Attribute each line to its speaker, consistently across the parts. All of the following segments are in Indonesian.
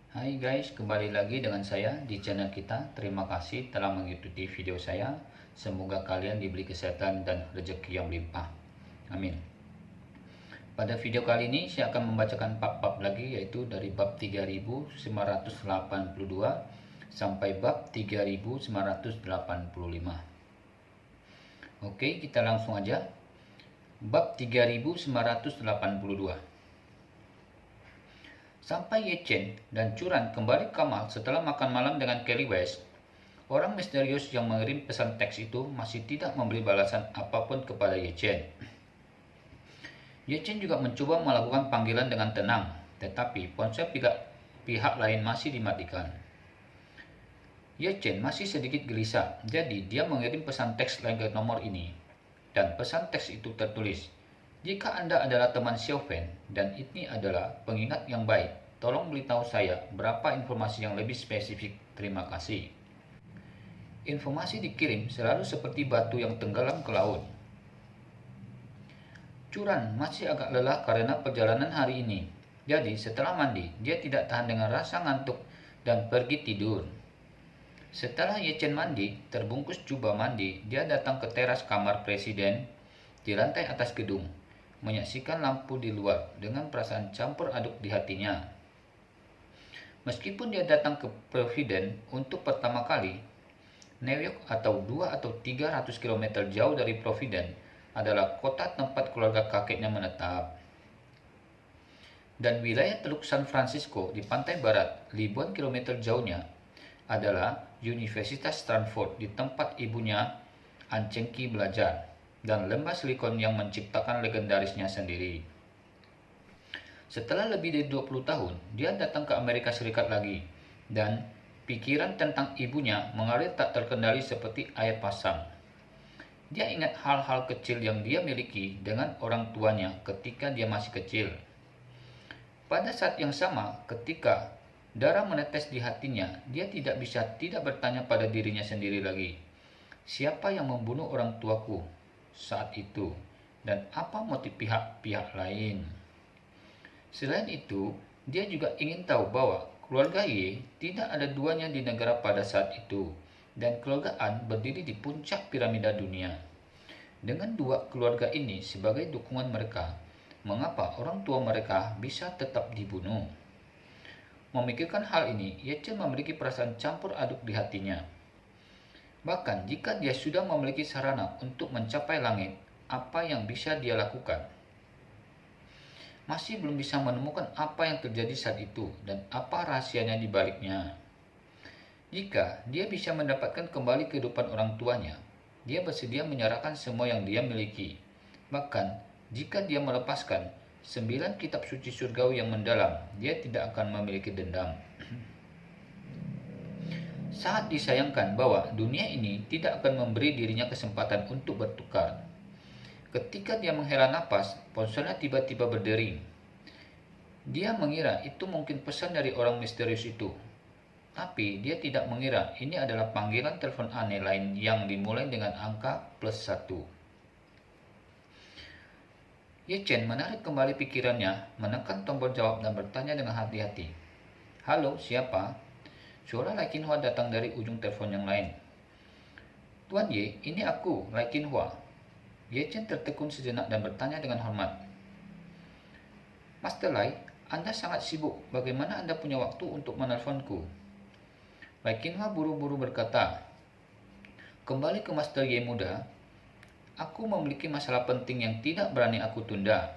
Speaker 1: Hai guys, kembali lagi dengan saya di channel kita. Terima kasih telah mengikuti video saya. Semoga kalian diberi kesehatan dan rezeki yang melimpah. Amin. Pada video kali ini saya akan membacakan bab-bab lagi, yaitu dari bab 3982 sampai bab 3985. Oke, kita langsung aja. Bab 3982. Sampai Ye Chen dan Curan kembali ke kamar setelah makan malam dengan Kelly West, orang misterius yang mengirim pesan teks itu masih tidak memberi balasan apapun kepada Ye Chen. Ye Chen juga mencoba melakukan panggilan dengan tenang, tetapi ponsel pihak lain masih dimatikan. Ye Chen masih sedikit gelisah, jadi dia mengirim pesan teks lain ke nomor ini. Dan pesan teks itu tertulis, "Jika Anda adalah teman Xiao Fen dan ini adalah pengingat yang baik, tolong beritahu saya berapa informasi yang lebih spesifik. Terima kasih." Informasi dikirim selalu seperti batu yang tenggelam ke laut. Curan masih agak lelah karena perjalanan hari ini. Jadi setelah mandi, dia tidak tahan dengan rasa ngantuk dan pergi tidur. Setelah Ye Chen mandi, terbungkus jubah mandi, dia datang ke teras kamar presiden di lantai atas gedung, menyaksikan lampu di luar dengan perasaan campur aduk di hatinya. Meskipun dia datang ke Providence untuk pertama kali, New York atau 2 atau 300 km jauh dari Providence adalah kota tempat keluarga kakeknya menetap. Dan wilayah Teluk San Francisco di pantai barat, ribuan kilometer jauhnya, adalah Universitas Stanford di tempat ibunya An Cheng Ki belajar, dan lembah silikon yang menciptakan legendarisnya sendiri. Setelah lebih dari 20 tahun, dia datang ke Amerika Serikat lagi, dan pikiran tentang ibunya mengalir tak terkendali seperti air pasang. Dia ingat hal-hal kecil yang dia miliki dengan orang tuanya ketika dia masih kecil. Pada saat yang sama, ketika darah menetes di hatinya, dia tidak bisa tidak bertanya pada dirinya sendiri lagi, siapa yang membunuh orang tuaku saat itu, dan apa motif pihak-pihak lain. Selain itu, dia juga ingin tahu bahwa keluarga Ye tidak ada duanya di negara pada saat itu, dan keluarga An berdiri di puncak piramida dunia. Dengan dua keluarga ini sebagai dukungan mereka, mengapa orang tua mereka bisa tetap dibunuh? Memikirkan hal ini, Ye Chen memiliki perasaan campur aduk di hatinya. Bahkan jika dia sudah memiliki sarana untuk mencapai langit, apa yang bisa dia lakukan? Masih belum bisa menemukan apa yang terjadi saat itu dan apa rahasianya di baliknya. Jika dia bisa mendapatkan kembali kehidupan orang tuanya, dia bersedia menyerahkan semua yang dia miliki. Bahkan jika dia melepaskan 9 kitab suci surgawi yang mendalam, dia tidak akan memiliki dendam. Sangat disayangkan bahwa dunia ini tidak akan memberi dirinya kesempatan untuk bertukar. Ketika dia menghela napas, ponselnya tiba-tiba berdering. Dia mengira itu mungkin pesan dari orang misterius itu. Tapi dia tidak mengira ini adalah panggilan telepon aneh lain yang dimulai dengan angka +1. Ye Chen menarik kembali pikirannya, menekan tombol jawab dan bertanya dengan hati-hati. "Halo, siapa?" Suara Lai Qinhua datang dari ujung telepon yang lain. "Tuan Ye, ini aku, Lai Qinhua." Ye Chen tertekun sejenak dan bertanya dengan hormat. "Master Lai, Anda sangat sibuk. Bagaimana Anda punya waktu untuk menelponku?" Lai Qinhua buru-buru berkata, "Kembali ke Master Ye muda. Aku memiliki masalah penting yang tidak berani aku tunda.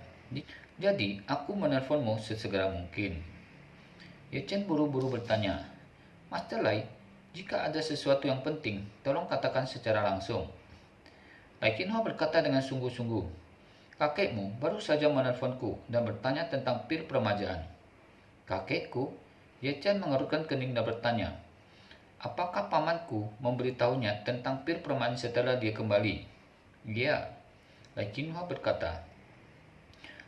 Speaker 1: Jadi, aku menelponmu sesegera mungkin." Ye Chen buru-buru bertanya, "Master Lai, jika ada sesuatu yang penting, tolong katakan secara langsung." Lai Qinhua berkata dengan sungguh-sungguh, "Kakekmu baru saja menelponku dan bertanya tentang pil peremajaan." "Kakekku?" Ye Chen mengerutkan kening dan bertanya, "Apakah pamanku memberitahunya tentang pil peremajaan setelah dia kembali?" "Ya," Lai Qinhua berkata.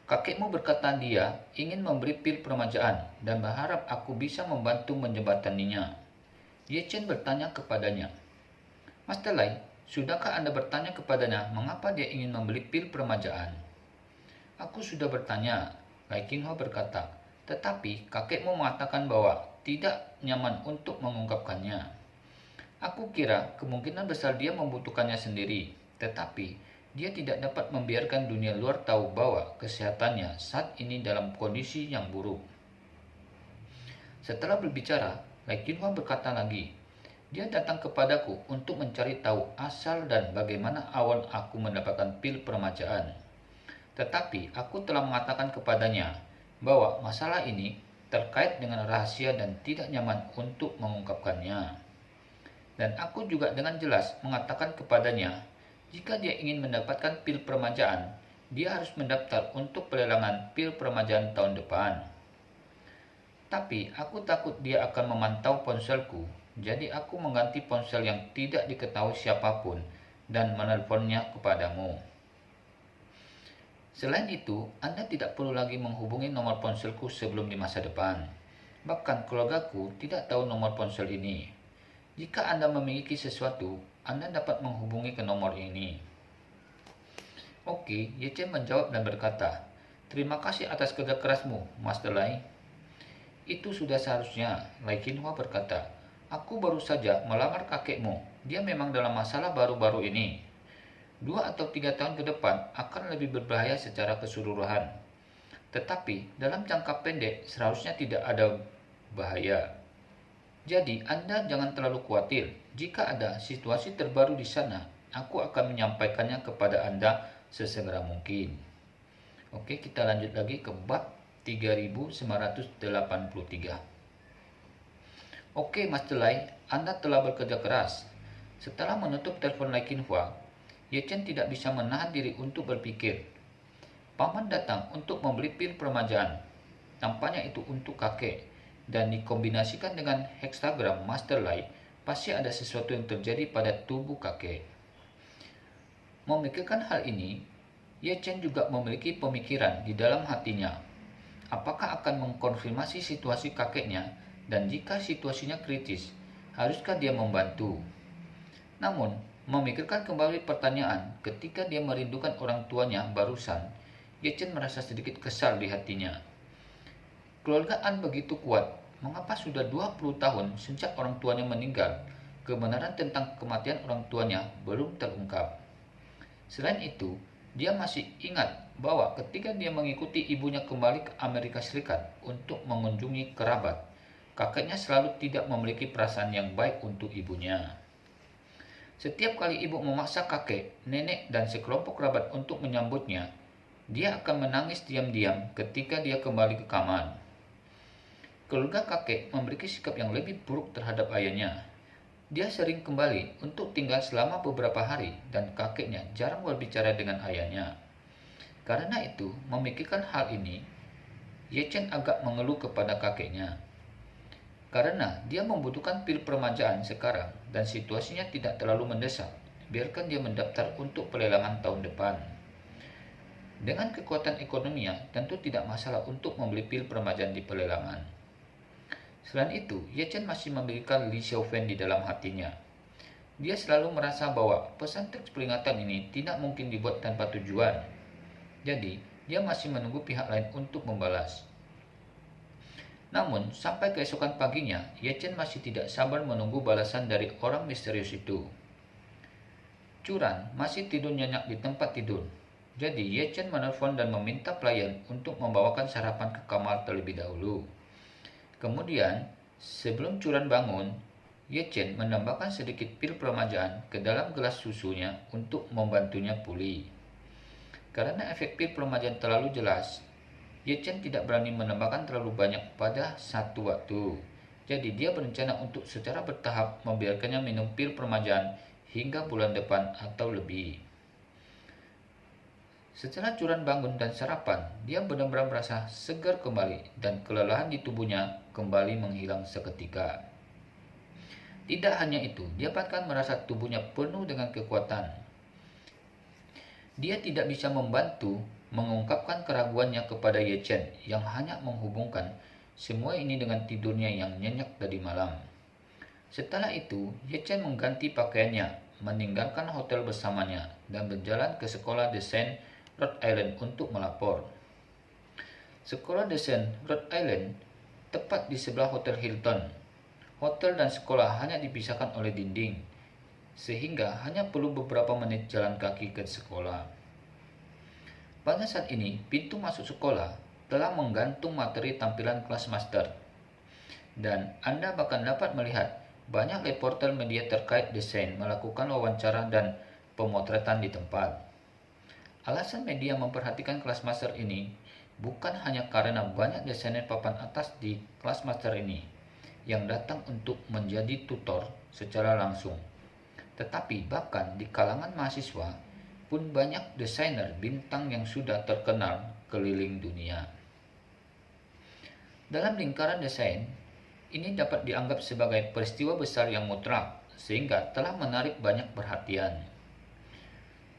Speaker 1: "Kakekmu berkata dia ingin memberi pil peremajaan dan berharap aku bisa membantu menjembataninya." Ye Chen bertanya kepadanya, "Master Lai, sudahkah Anda bertanya kepadanya mengapa dia ingin membeli pil peremajaan?" "Aku sudah bertanya," Lai Qinhua berkata, "tetapi kakekmu mengatakan bahwa tidak nyaman untuk mengungkapkannya. Aku kira kemungkinan besar dia membutuhkannya sendiri, tetapi dia tidak dapat membiarkan dunia luar tahu bahwa kesehatannya saat ini dalam kondisi yang buruk. Setelah berbicara, Lai Qinghua berkata lagi, dia datang kepadaku untuk mencari tahu asal dan bagaimana awal aku mendapatkan pil permajaan. Tetapi aku telah mengatakan kepadanya bahwa masalah ini terkait dengan rahasia dan tidak nyaman untuk mengungkapkannya. Dan aku juga dengan jelas mengatakan kepadanya, jika dia ingin mendapatkan pil permajaan, dia harus mendaftar untuk pelelangan pil permajaan tahun depan. Tapi aku takut dia akan memantau ponselku, jadi aku mengganti ponsel yang tidak diketahui siapapun dan menelponnya kepadamu. Selain itu, Anda tidak perlu lagi menghubungi nomor ponselku sebelum di masa depan. Bahkan keluargaku tidak tahu nomor ponsel ini. Jika Anda memiliki sesuatu, Anda dapat menghubungi ke nomor ini. Oke, Ye Chen menjawab dan berkata, terima kasih atas kerja kerasmu, Master Lai. Itu sudah seharusnya, Lai Qinghua berkata. Aku baru saja melamar kakekmu. Dia memang dalam masalah baru-baru ini. 2 atau 3 tahun ke depan akan lebih berbahaya secara keseluruhan. Tetapi dalam jangka pendek seharusnya tidak ada bahaya. Jadi Anda jangan terlalu khawatir. Jika ada situasi terbaru di sana, aku akan menyampaikannya kepada Anda sesegera mungkin. Oke, kita lanjut lagi ke bab 3983. Oke, Master Lai, Anda telah bekerja keras. Setelah menutup telepon Lai Qinghua, Ye Chen tidak bisa menahan diri untuk berpikir. Paman datang untuk membeli pil permajaan. Tampaknya itu untuk kakek. Dan dikombinasikan dengan heksagram Master Lai, pasti ada sesuatu yang terjadi pada tubuh kakek. Memikirkan hal ini, Ye Chen juga memiliki pemikiran di dalam hatinya. Apakah akan mengkonfirmasi situasi kakeknya? Dan jika situasinya kritis, haruskah dia membantu? Namun, memikirkan kembali pertanyaan ketika dia merindukan orang tuanya barusan, Ye Chen merasa sedikit kesal di hatinya. Keluargaan begitu kuat, mengapa sudah 20 tahun sejak orang tuanya meninggal, kebenaran tentang kematian orang tuanya belum terungkap. Selain itu, dia masih ingat bahwa ketika dia mengikuti ibunya kembali ke Amerika Serikat untuk mengunjungi kerabat, kakeknya selalu tidak memiliki perasaan yang baik untuk ibunya. Setiap kali ibu memaksa kakek, nenek, dan sekelompok kerabat untuk menyambutnya, dia akan menangis diam-diam ketika dia kembali ke kamar. Keluarga kakek memiliki sikap yang lebih buruk terhadap ayahnya. Dia sering kembali untuk tinggal selama beberapa hari dan kakeknya jarang berbicara dengan ayahnya. Karena itu, memikirkan hal ini, Ye Chen agak mengeluh kepada kakeknya. Karena dia membutuhkan pil permajaan sekarang dan situasinya tidak terlalu mendesak, biarkan dia mendaftar untuk pelelangan tahun depan. Dengan kekuatan ekonominya, tentu tidak masalah untuk membeli pil permajaan di pelelangan. Selain itu, Ye Chen masih memikirkan Li Xiaofan di dalam hatinya. Dia selalu merasa bahwa pesan teks peringatan ini tidak mungkin dibuat tanpa tujuan. Jadi, dia masih menunggu pihak lain untuk membalas. Namun, sampai keesokan paginya, Ye Chen masih tidak sabar menunggu balasan dari orang misterius itu. Curan masih tidur nyenyak di tempat tidur. Jadi, Ye Chen menelpon dan meminta pelayan untuk membawakan sarapan ke kamar terlebih dahulu. Kemudian, sebelum Curan bangun, Ye Chen menambahkan sedikit pil permajaan ke dalam gelas susunya untuk membantunya pulih. Karena efek pil permajaan terlalu jelas, Ye Chen tidak berani menambahkan terlalu banyak pada satu waktu. Jadi dia berencana untuk secara bertahap membiarkannya minum pil permajaan hingga bulan depan atau lebih. Setelah Curan bangun dan sarapan, dia benar-benar merasa segar kembali dan kelelahan di tubuhnya kembali menghilang seketika. Tidak hanya itu, dia bahkan merasa tubuhnya penuh dengan kekuatan. Dia tidak bisa membantu mengungkapkan keraguannya kepada Ye Chen yang hanya menghubungkan semua ini dengan tidurnya yang nyenyak tadi malam. Setelah itu, Ye Chen mengganti pakaiannya, meninggalkan hotel bersamanya, dan berjalan ke sekolah desain Rhode Island untuk melapor. Sekolah desain Rhode Island tepat di sebelah Hotel Hilton. Hotel dan sekolah hanya dipisahkan oleh dinding, sehingga hanya perlu beberapa menit jalan kaki ke sekolah. Pada saat ini, pintu masuk sekolah telah menggantung materi tampilan kelas master, dan Anda bahkan dapat melihat banyak reporter media terkait desain melakukan wawancara dan pemotretan di tempat. Alasan media memperhatikan kelas master ini bukan hanya karena banyak desainer papan atas di kelas master ini yang datang untuk menjadi tutor secara langsung, tetapi bahkan di kalangan mahasiswa pun banyak desainer bintang yang sudah terkenal keliling dunia. Dalam lingkaran desain, ini dapat dianggap sebagai peristiwa besar yang mutlak sehingga telah menarik banyak perhatian.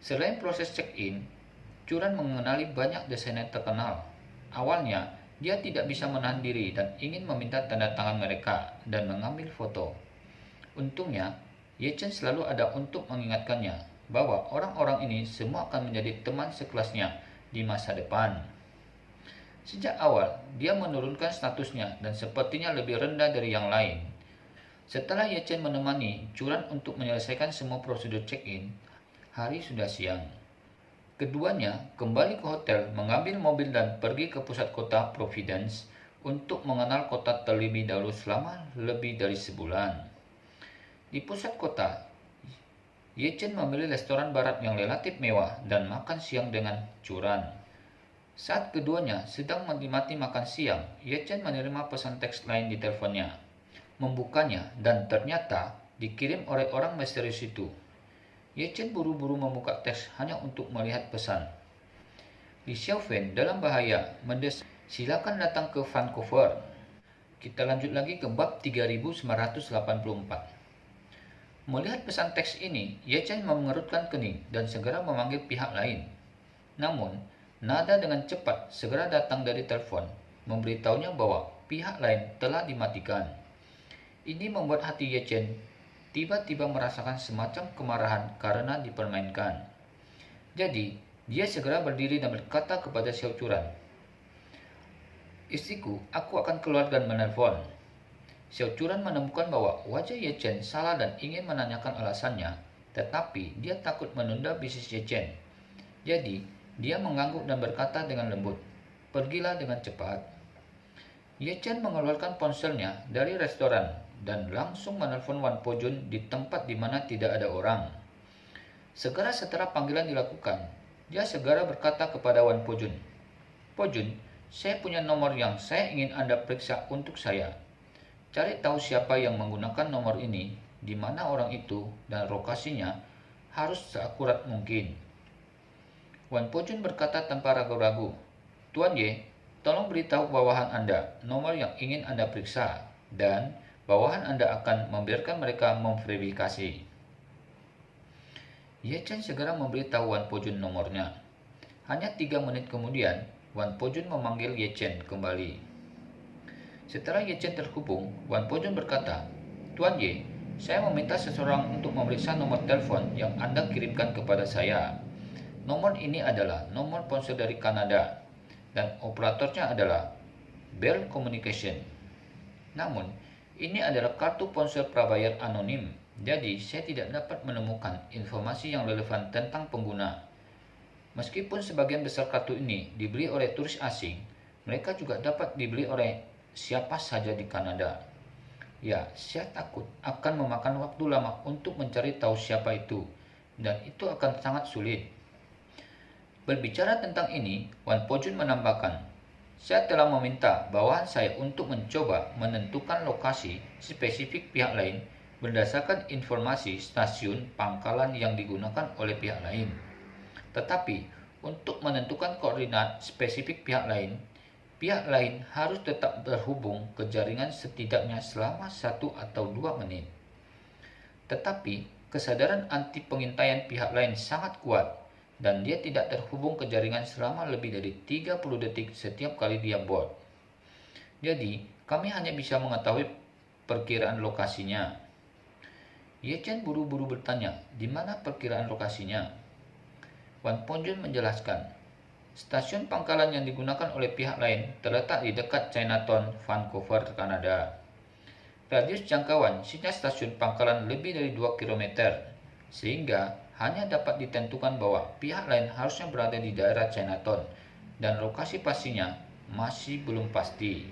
Speaker 1: Selain proses check-in, Curran mengenali banyak desainer terkenal. Awalnya, dia tidak bisa menahan diri dan ingin meminta tanda tangan mereka dan mengambil foto. Untungnya, Ye Chen selalu ada untuk mengingatkannya bahwa orang-orang ini semua akan menjadi teman sekelasnya di masa depan. Sejak awal, dia menurunkan statusnya dan sepertinya lebih rendah dari yang lain. Setelah Ye Chen menemani Curran untuk menyelesaikan semua prosedur check-in, hari sudah siang. Keduanya kembali ke hotel, mengambil mobil dan pergi ke pusat kota Providence untuk mengenal kota terlebih dahulu selama lebih dari sebulan. Di pusat kota, Ye Chen memilih restoran barat yang relatif mewah dan makan siang dengan Curran. Saat keduanya sedang menikmati makan siang, Ye Chen menerima pesan teks lain di teleponnya. Membukanya dan ternyata dikirim oleh orang misterius itu. Ye Chen buru-buru membuka teks hanya untuk melihat pesan. Li Xiaofen dalam bahaya, mendesak, silakan datang ke Vancouver. Kita lanjut lagi ke bab 3984. Melihat pesan teks ini, Ye Chen mengerutkan kening dan segera memanggil pihak lain. Namun, nada dengan cepat segera datang dari telepon, memberitahunya bahwa pihak lain telah dimatikan. Ini membuat hati Ye Chen tiba-tiba merasakan semacam kemarahan karena dipermainkan. Jadi, dia segera berdiri dan berkata kepada Xiao Curran, "Istriku, aku akan keluar dan menelpon." Xiao Curran menemukan bahwa wajah Ye Chen salah dan ingin menanyakan alasannya, tetapi dia takut menunda bisnis Ye Chen. Jadi, dia mengangguk dan berkata dengan lembut, "Pergilah dengan cepat." Ye Chen mengeluarkan ponselnya dari restoran dan langsung menelpon Wan Po Jun di tempat di mana tidak ada orang. Segera setelah panggilan dilakukan, dia segera berkata kepada Wan Po Jun, "Po Jun, saya punya nomor yang saya ingin Anda periksa untuk saya. Cari tahu siapa yang menggunakan nomor ini, di mana orang itu, dan lokasinya harus seakurat mungkin." Wan Po Jun berkata tanpa ragu-ragu, "Tuan Ye, tolong beritahu bawahan Anda nomor yang ingin Anda periksa, dan bawahan Anda akan membiarkan mereka memverifikasi." Ye Chen segera memberitahu Wan Po Jun nomornya. Hanya 3 menit kemudian, Wan Po Jun memanggil Ye Chen kembali. Setelah Ye Chen terhubung, Wan Po Jun berkata, "Tuan Ye, saya meminta seseorang untuk memeriksa nomor telepon yang Anda kirimkan kepada saya. Nomor ini adalah nomor ponsel dari Kanada, dan operatornya adalah Bell Communication. Namun, ini adalah kartu ponsel prabayar anonim, jadi saya tidak dapat menemukan informasi yang relevan tentang pengguna. Meskipun sebagian besar kartu ini dibeli oleh turis asing, mereka juga dapat dibeli oleh siapa saja di Kanada. Ya, saya takut akan memakan waktu lama untuk mencari tahu siapa itu, dan itu akan sangat sulit." Berbicara tentang ini, Wan Po Jun menambahkan, "Saya telah meminta bawahan saya untuk mencoba menentukan lokasi spesifik pihak lain berdasarkan informasi stasiun pangkalan yang digunakan oleh pihak lain. Tetapi, untuk menentukan koordinat spesifik pihak lain harus tetap terhubung ke jaringan setidaknya selama 1 atau 2 menit. Tetapi, kesadaran anti pengintaian pihak lain sangat kuat, dan dia tidak terhubung ke jaringan selama lebih dari 30 detik setiap kali dia boot. Jadi, kami hanya bisa mengetahui perkiraan lokasinya." Ye Chen buru-buru bertanya, "Di mana perkiraan lokasinya?" Wan Po Jun menjelaskan, Stasiun pangkalan yang digunakan oleh pihak lain terletak di dekat Chinatown, Vancouver, Kanada. Radius jangkauan sinyal stasiun pangkalan lebih dari 2 km, sehingga hanya dapat ditentukan bahwa pihak lain harusnya berada di daerah Chinatown, dan lokasi pastinya masih belum pasti.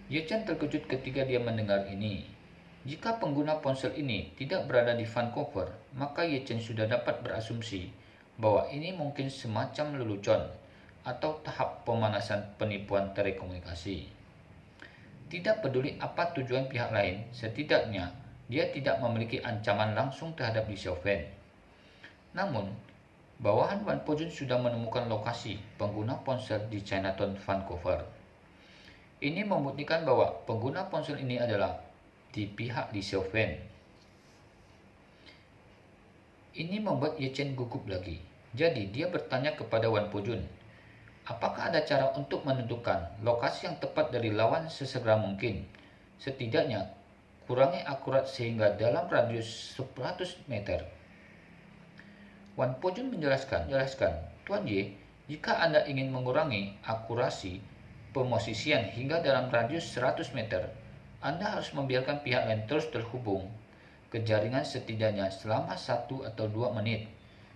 Speaker 1: Ye Chen terkejut ketika dia mendengar ini. Jika pengguna ponsel ini tidak berada di Vancouver, maka Ye Chen sudah dapat berasumsi bahwa ini mungkin semacam lelucon atau tahap pemanasan penipuan telekomunikasi. Tidak peduli apa tujuan pihak lain, setidaknya dia tidak memiliki ancaman langsung terhadap Li Xiaofeng. Namun, bawahan Wan Pojun sudah menemukan lokasi pengguna ponsel di Chinatown, Vancouver. Ini membuktikan bahwa pengguna ponsel ini adalah di pihak Li Xiaofeng. Ini membuat Ye Chen gugup lagi. Jadi dia bertanya kepada Wan Pojun, apakah ada cara untuk menentukan lokasi yang tepat dari lawan sesegera mungkin? Setidaknya kurangi akurat sehingga dalam radius 100 meter. Wan Pojun menjelaskan, Tuan Ye, jika Anda ingin mengurangi akurasi pemosisian hingga dalam radius 100 meter, Anda harus membiarkan pihak lain terus terhubung ke jaringan setidaknya selama 1 atau 2 menit,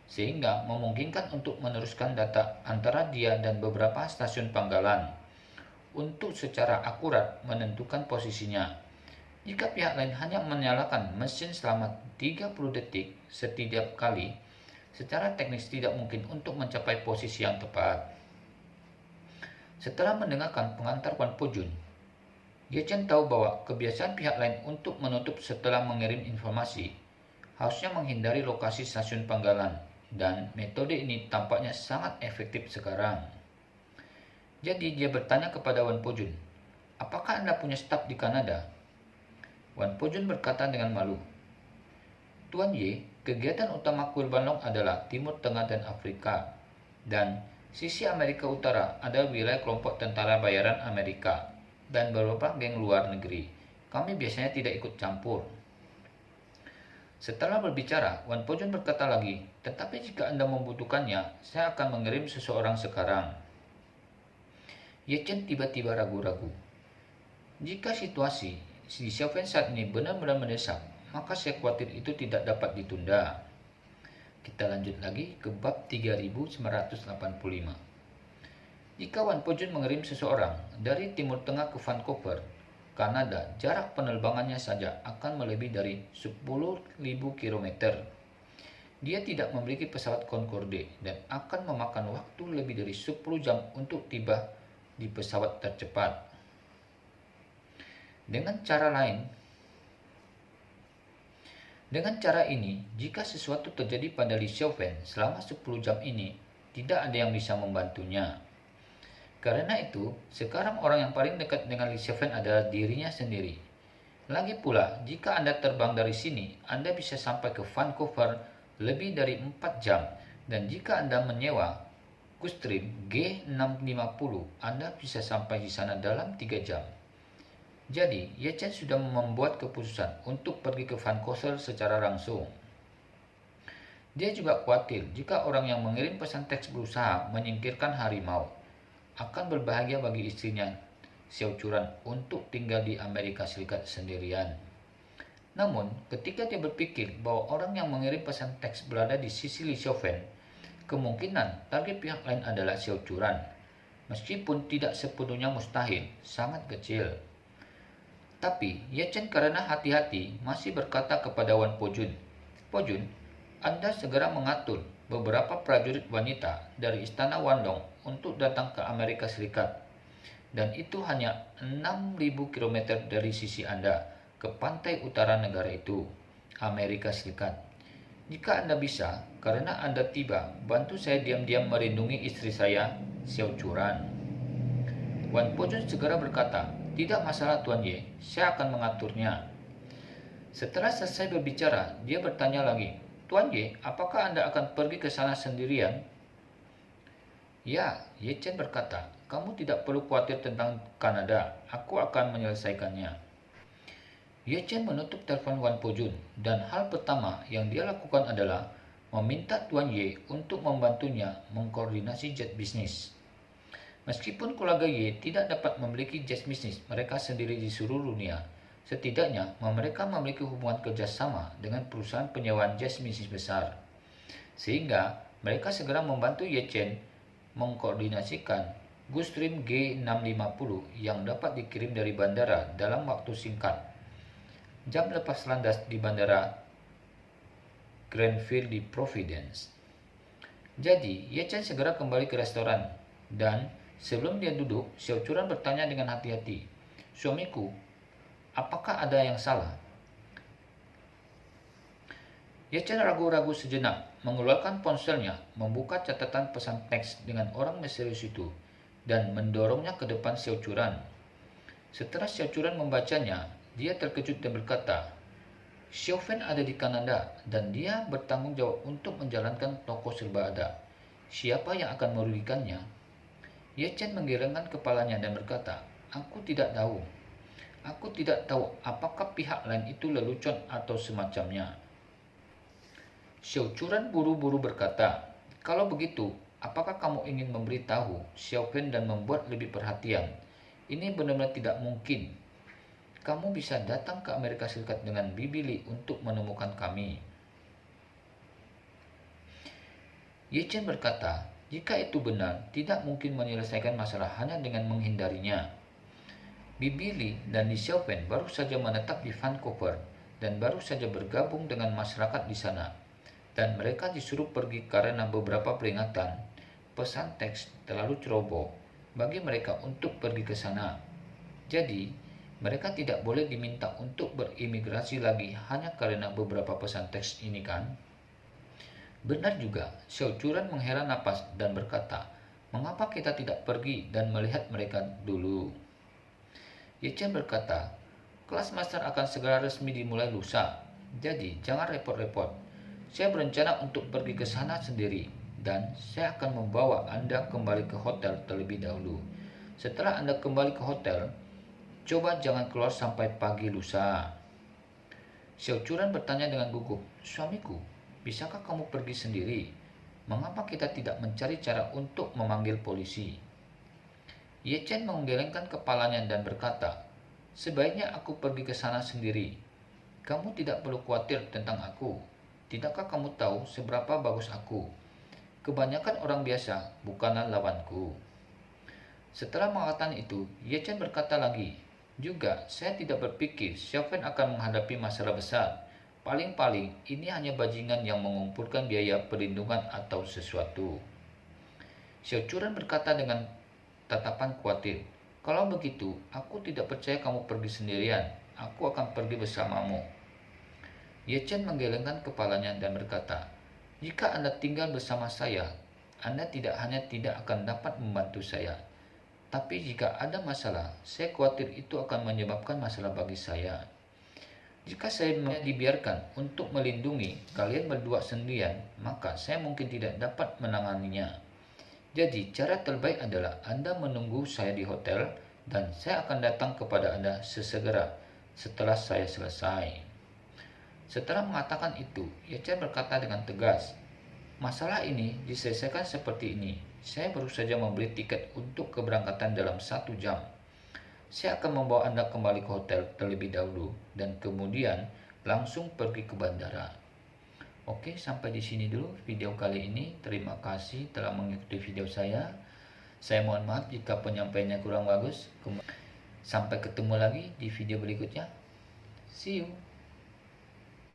Speaker 1: sehingga memungkinkan untuk meneruskan data antara dia dan beberapa stasiun pangkalan untuk secara akurat menentukan posisinya. Jika pihak lain hanya menyalakan mesin selama 30 detik setiap kali, secara teknis tidak mungkin untuk mencapai posisi yang tepat. Setelah mendengarkan pengantar Wan Pojun, Ye Chen tahu bahwa kebiasaan pihak lain untuk menutup setelah mengirim informasi harusnya menghindari lokasi stasiun pangkalan, dan metode ini tampaknya sangat efektif sekarang. Jadi dia bertanya kepada Wan Pojun, apakah Anda punya staf di Kanada? Wan Pojun berkata dengan malu, Tuan Ye, kegiatan utama kuil Banlong adalah Timur Tengah dan Afrika, dan sisi Amerika Utara adalah wilayah kelompok tentara bayaran Amerika dan beberapa geng luar negeri. Kami biasanya tidak ikut campur. Setelah berbicara, Wan Pojun berkata lagi, tetapi jika Anda membutuhkannya, saya akan mengirim seseorang sekarang. Ye Chen tiba-tiba ragu-ragu. Jika situasi Li Xiaofeng saat ini benar-benar mendesak, maka saya khawatir itu tidak dapat ditunda. Kita lanjut lagi ke bab 3985. Jika Wan Pojun mengirim seseorang dari Timur Tengah ke Vancouver, Kanada, jarak penerbangannya saja akan melebihi dari 10.000 km. Dia tidak memiliki pesawat Concorde dan akan memakan waktu lebih dari 10 jam untuk tiba di pesawat tercepat. Dengan cara ini, jika sesuatu terjadi pada Li Xiaofeng selama 10 jam ini, tidak ada yang bisa membantunya. Karena itu, sekarang orang yang paling dekat dengan Li Xiaofeng adalah dirinya sendiri. Lagi pula, jika Anda terbang dari sini, Anda bisa sampai ke Vancouver lebih dari 4 jam. Dan jika Anda menyewa Gulfstream G650, Anda bisa sampai di sana dalam 3 jam. Jadi, Ye Chen sudah membuat keputusan untuk pergi ke Vancouver secara langsung. Dia juga khawatir jika orang yang mengirim pesan teks berusaha menyingkirkan harimau, akan berbahagia bagi istrinya, Xiao Churan, untuk tinggal di Amerika Serikat sendirian. Namun, ketika dia berpikir bahwa orang yang mengirim pesan teks berada di sisi Li Xiaofeng, kemungkinan target pihak lain adalah Xiao Churan. Meskipun tidak sepenuhnya mustahil, sangat kecil. Tapi, Ye Chen karena hati-hati masih berkata kepada Wan Pojun, Pojun, Anda segera mengatur beberapa prajurit wanita dari Istana Wandong untuk datang ke Amerika Serikat. Dan itu hanya 6.000 km dari sisi Anda ke pantai utara negara itu, Amerika Serikat. Jika Anda bisa, karena Anda tiba, bantu saya diam-diam melindungi istri saya, Xiao Churan. Wan Pojun segera berkata, tidak masalah Tuan Ye, saya akan mengaturnya. Setelah selesai berbicara, dia bertanya lagi, Tuan Ye, apakah Anda akan pergi ke sana sendirian? Ya, Ye Chen berkata, kamu tidak perlu khawatir tentang Kanada, aku akan menyelesaikannya. Ye Chen menutup telepon Wan Pojun, dan hal pertama yang dia lakukan adalah meminta Tuan Ye untuk membantunya mengkoordinasi jet bisnis. Meskipun keluarga Ye tidak dapat memiliki jet bisnis mereka sendiri di seluruh dunia, setidaknya mereka memiliki hubungan kerjasama dengan perusahaan penyewaan jet bisnis besar. Sehingga mereka segera membantu Ye Chen mengkoordinasikan Gulfstream G650 yang dapat dikirim dari bandara dalam waktu singkat. Jam lepas landas di bandara Granville di Providence. Jadi, Ye Chen segera kembali ke restoran dan sebelum dia duduk, Xiao Churan bertanya dengan hati-hati, "Suamiku, apakah ada yang salah?" Ye Chen ragu-ragu sejenak, mengeluarkan ponselnya, membuka catatan pesan teks dengan orang misterius itu, dan mendorongnya ke depan Xiao Churan. Setelah Xiao Churan membacanya, dia terkejut dan berkata, "Xiao Fen ada di Kanada dan dia bertanggung jawab untuk menjalankan toko serba ada. Siapa yang akan merugikannya?" Ye Chen menggelengkan kepalanya dan berkata, "Aku tidak tahu. Aku tidak tahu apakah pihak lain itu lelucon atau semacamnya." Xiao Churan buru-buru berkata, "Kalau begitu, apakah kamu ingin memberitahu Xiao Fen dan membuat lebih perhatian? Ini benar-benar tidak mungkin. Kamu bisa datang ke Amerika Serikat dengan Bibi Li untuk menemukan kami." Ye Chen berkata, "Jika itu benar, tidak mungkin menyelesaikan masalah hanya dengan menghindarinya. Bibi Li dan Li Xiaofen baru saja menetap di Vancouver dan baru saja bergabung dengan masyarakat di sana. Dan mereka disuruh pergi karena beberapa peringatan. Pesan teks terlalu ceroboh bagi mereka untuk pergi ke sana. Jadi, mereka tidak boleh diminta untuk berimigrasi lagi hanya karena beberapa pesan teks ini kan?" Benar juga, Xiao Churan menghela napas dan berkata, "Mengapa kita tidak pergi dan melihat mereka dulu?" Ye Chen berkata, "Kelas master akan segera resmi dimulai lusa, jadi jangan repot-repot. Saya berencana untuk pergi ke sana sendiri, dan saya akan membawa Anda kembali ke hotel terlebih dahulu. Setelah Anda kembali ke hotel, coba jangan keluar sampai pagi lusa." Xiao Churan bertanya dengan gugup, "Suamiku, bisakah kamu pergi sendiri? Mengapa kita tidak mencari cara untuk memanggil polisi?" Ye Chen menggelengkan kepalanya dan berkata, "Sebaiknya aku pergi ke sana sendiri. Kamu tidak perlu khawatir tentang aku. Tidakkah kamu tahu seberapa bagus aku? Kebanyakan orang biasa bukanlah lawanku." Setelah mengatakan itu, Ye Chen berkata lagi, "Juga, saya tidak berpikir Xiao Fen akan menghadapi masalah besar. Paling-paling, ini hanya bajingan yang mengumpulkan biaya perlindungan atau sesuatu." Xiao Churan berkata dengan tatapan khawatir, "Kalau begitu, aku tidak percaya kamu pergi sendirian. Aku akan pergi bersamamu." Ye Chen menggelengkan kepalanya dan berkata, "Jika Anda tinggal bersama saya, Anda tidak hanya tidak akan dapat membantu saya, tapi jika ada masalah, saya khawatir itu akan menyebabkan masalah bagi saya. Jika saya dibiarkan untuk melindungi kalian berdua sendirian, maka saya mungkin tidak dapat menanganinya. Jadi, cara terbaik adalah Anda menunggu saya di hotel dan saya akan datang kepada Anda sesegera setelah saya selesai." Setelah mengatakan itu, Ye Chen berkata dengan tegas, "Masalah ini diselesaikan seperti ini. Saya baru saja membeli tiket untuk keberangkatan dalam 1 jam. Saya akan membawa Anda kembali ke hotel terlebih dahulu dan kemudian langsung pergi ke bandara." Oke, sampai di sini dulu video kali ini. Terima kasih telah mengikuti video saya. Saya mohon maaf jika penyampaiannya kurang bagus. Sampai ketemu lagi di video berikutnya. See you.